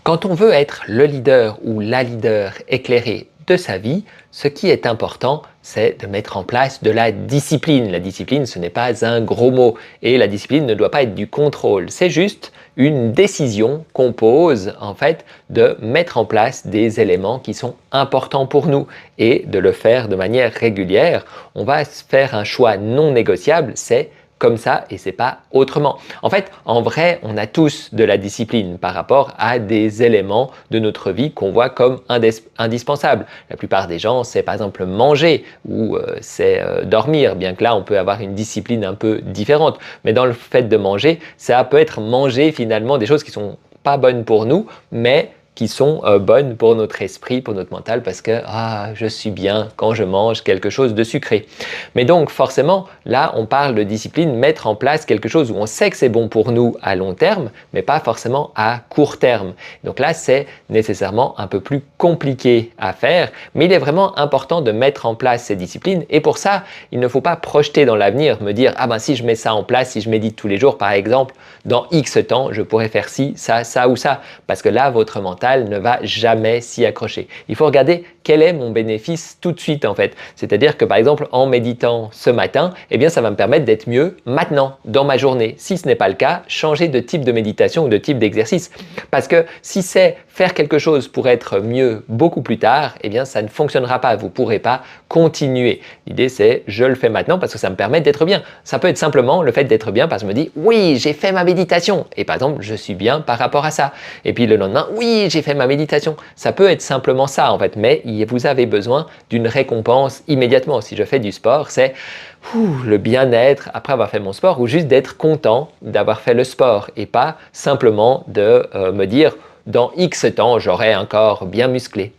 Quand on veut être le leader ou la leader éclairée de sa vie, ce qui est important, c'est de mettre en place de la discipline. La discipline, ce n'est pas un gros mot et la discipline ne doit pas être du contrôle. C'est juste une décision qu'on pose en fait de mettre en place des éléments qui sont importants pour nous et de le faire de manière régulière. On va faire un choix non négociable, c'est comme ça et c'est pas autrement. En fait, en vrai, on a tous de la discipline par rapport à des éléments de notre vie qu'on voit comme indispensables. La plupart des gens, c'est par exemple manger ou c'est dormir, bien que là, on peut avoir une discipline un peu différente. Mais dans le fait de manger, ça peut être manger finalement des choses qui sont pas bonnes pour nous, mais qui sont bonnes pour notre esprit, pour notre mental, parce que je suis bien quand je mange quelque chose de sucré. Mais donc forcément, là, on parle de discipline, mettre en place quelque chose où on sait que c'est bon pour nous à long terme, mais pas forcément à court terme. Donc là, c'est nécessairement un peu plus compliqué à faire, mais il est vraiment important de mettre en place ces disciplines. Et pour ça, il ne faut pas projeter dans l'avenir, me dire si je mets ça en place, si je médite tous les jours, par exemple, dans X temps, je pourrais faire ci, ça ou ça, parce que là, votre mental ne va jamais s'y accrocher. Il faut regarder quel est mon bénéfice tout de suite en fait. C'est-à-dire que par exemple en méditant ce matin, ça va me permettre d'être mieux maintenant dans ma journée. Si ce n'est pas le cas, changer de type de méditation ou de type d'exercice. Parce que si c'est faire quelque chose pour être mieux beaucoup plus tard, ça ne fonctionnera pas. Vous ne pourrez pas continuer. L'idée c'est je le fais maintenant parce que ça me permet d'être bien. Ça peut être simplement le fait d'être bien parce que je me dis oui, j'ai fait ma méditation et par exemple je suis bien par rapport à ça. Et puis le lendemain, oui, j'ai fait ma méditation. Ça peut être simplement ça en fait, mais vous avez besoin d'une récompense immédiatement. Si je fais du sport, c'est le bien-être après avoir fait mon sport ou juste d'être content d'avoir fait le sport et pas simplement de me dire dans X temps, j'aurai un corps bien musclé.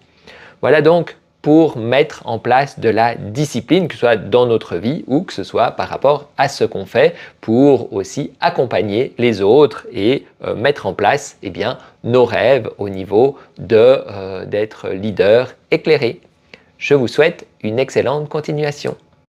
Voilà donc pour mettre en place de la discipline, que ce soit dans notre vie ou que ce soit par rapport à ce qu'on fait pour aussi accompagner les autres et mettre en place nos rêves au niveau d'être leader éclairé. Je vous souhaite une excellente continuation.